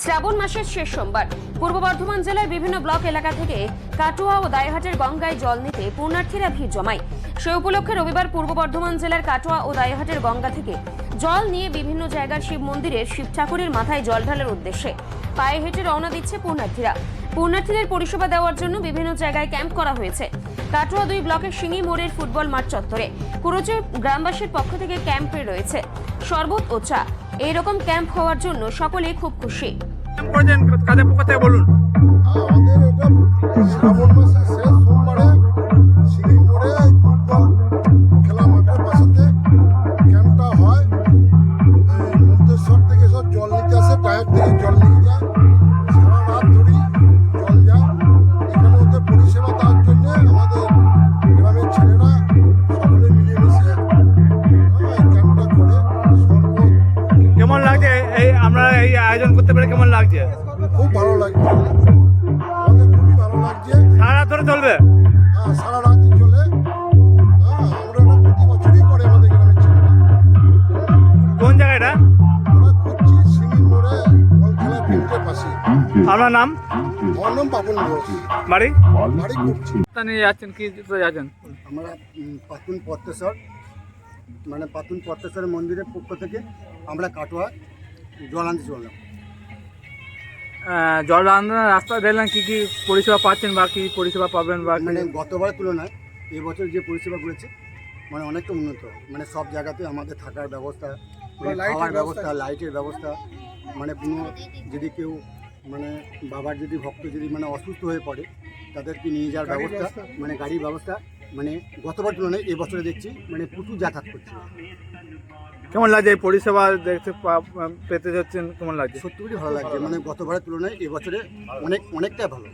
শ্রাবণ মাসের শেষ সোমবার পূর্ব বর্ধমান জেলার বিভিন্ন ব্লক এলাকা থেকে কাটোয়া ও দাইহাটের গঙ্গায় জল নিতে পুণ্যার্থীরা ভিড় জমায়। সে উপলক্ষে রবিবার পূর্ব বর্ধমান জেলার কাটোয়া ও দাইহাটের গঙ্গা থেকে জল নিয়ে বিভিন্ন জায়গার শিব মন্দিরের শিব ঠাকুরের মাথায় জল ঢালার উদ্দেশ্যে পায়ে হেঁটে রওনা দিচ্ছে পুণ্যার্থীরা। পুণ্যার্থীদের পরিষেবা দেওয়ার জন্য বিভিন্ন জায়গায় ক্যাম্প করা হয়েছে। কাটোয়া 2 ব্লকের সিঙ্গি মোড়ের ফুটবল মাঠ চত্বরে কুরুচে গ্রামবাসীর পক্ষ থেকে ক্যাম্পে রয়েছে শরবত ও চা। এইরকম ক্যাম্প হওয়ার জন্য সকলেই খুব খুশি। বলুন। আমাদের এটা শ্রাবণ মাসের শেষ সোমবারে সিঙ্গি মোড়ে ফুটবল খেলা মাঠের পাশেতে ক্যাম্পটা হয়। এই মন্তেশ্বর থেকে সব জল নিতে আসে, টায়ার থেকে জল নিয়ে যায়, সারা রাত ধরেই জল যায়। এখানে ওদের পরিষেবা দেওয়ার জন্য আমাদের গ্রামের ছেলেরা সকলে মিলেমিশে এই ক্যাম্পটা করে। শরবত কেমন লাগছে আমরা এই আয়োজন করতে পেরে কেমন লাগছে? খুব ভালো লাগছে, আমাদের খুবই ভালো লাগছে। সারা রাত ধরে চলবে? হ্যাঁ, সারা রাতই চলে। আমরা এটা প্রতি বছরই করে আমাদের গ্রামের ছেলেরা। কোন জায়গাটা? আমরা করছি সিঙ্গি মোড়ে বল খেলার ফিল্ডের পাশে। আপনার নাম? আমার নাম পাপন ঘোষ, বাড়ি বাড়ি করছি। নিয়ে যাচ্ছেন কি যাচ্ছেন? আমরা পাতুন পদ্মেশ্বর পাতুন পদ্মেশ্বরের মন্দিরের পক্ষ থেকে আমরা কাটোয়া জল আনতে চললাম। জল আন্দোলন রাস্তা দেখলেন কি কি পরিষেবা পাচ্ছেন বা কি পরিষেবা পাবেন বা মানে গতবারের তুলনায় এবছর যে পরিষেবা করেছে মানে অনেকটা উন্নত। মানে সব জায়গাতে আমাদের থাকার ব্যবস্থা, খাওয়ার ব্যবস্থা, লাইটের ব্যবস্থা, মানে কোনো যদি কেউ মানে বাবার যদি ভক্ত যদি মানে অসুস্থ হয়ে পড়ে তাদেরকে নিয়ে যাওয়ার ব্যবস্থা, মানে গাড়ির ব্যবস্থা মানে গতবার তুলনায় এবছরে দেখছি মানে প্রচুর যাতায়াত করছে। কেমন লাগছে এই পরিষেবা দেখতে পেতে যাচ্ছেন? কেমন লাগছে? সত্যি করে ভালো লাগছে, মানে গতবারের তুলনায় এবছরে অনেকটাই ভালো।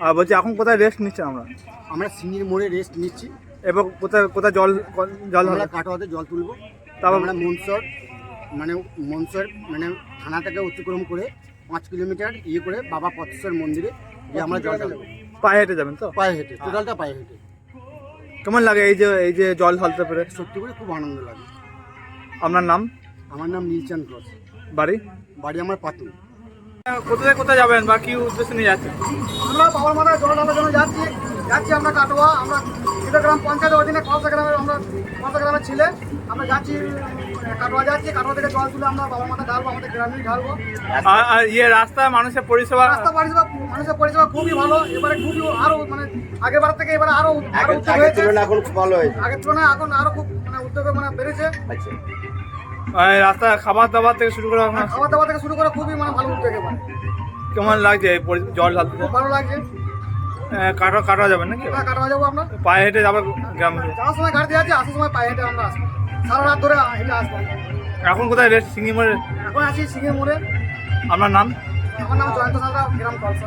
আর বলছি এখন কোথায় রেস্ট নিচ্ছেন আমরা? আমরা সিঙ্গির মোড়ে রেস্ট নিচ্ছি, এবং কোথায় কোথায় জল জল আমরা কাটোয়াতে জল তুলবো। তারপর আমরা মনসর মানে থানাটাকে অতিক্রম করে 5 কিলোমিটার করে বাবা পদ্মেশ্বর মন্দিরে গিয়ে আমরা জল ঢালবো। পায়ে হেঁটে যাবেন তো? পায়ে হেঁটে, টোটালটা পায়ে হেঁটে। কেমন লাগে এই যে জল ঢালতে পেরে? সত্যি করে খুব আনন্দ লাগে। আপনার নাম? আমার নাম নীলচাঁদ ঘোষ, বাড়ি আমার পাতুন। কোথায় যাবেন বা কি উদ্দেশ্যে নিয়ে যাচ্ছেন? আমরা বাবার মাথায় জল ঢালার জন্য যাচ্ছি আমরা কাটোয়া। আমরা গ্রাম পঞ্চায়েতের অধীনে কলসা গ্রামের ছেলে আমরা যাচ্ছি কাটোয়া কাটোয়া থেকে জল তুলে আমরা বাবার মাথায় ঢালবো, আমাদের গ্রামেই ঢালবো। আর রাস্তায় মানুষের পরিষেবা মানুষের পরিষেবা খুবই ভালো। এবারে খুবই আরো মানে আগেরবার থেকে এবারে আরো উদ্যোগ হয়েছে। এখন খুব ভালো হয়েছে। আগের তুলনায় এখন আরো খুব মানে উদ্যোগ মানে বেড়েছে। রাস্তায় খাবার দাবার থেকে শুরু করে খাওয়া দাওয়া থেকে শুরু করে খুবই মানে ভালো উদ্যোগ। এবার কেমন লাগছে জল ঢালতে? খুব ভালো লাগছে। কাটা যাবেন নাকি? কাটোয়া যাবো আমরা, পায়ে হেঁটে যাবে গ্রামে? যাওয়ার সময় গাড়ি দিয়ে যাচ্ছি, আসার সময় পায়ে হেঁটে আমরা আসবো। সারা রাত ধরে হেঁটে আসবো। এখন কোথায় রেস্ট? সিঙ্গি মোড়ে? এখন আছি সিঙ্গি মোড়ে। আপনার নাম? আমার নাম জয়ন্ত সাঁতরা, গ্রাম কলসা।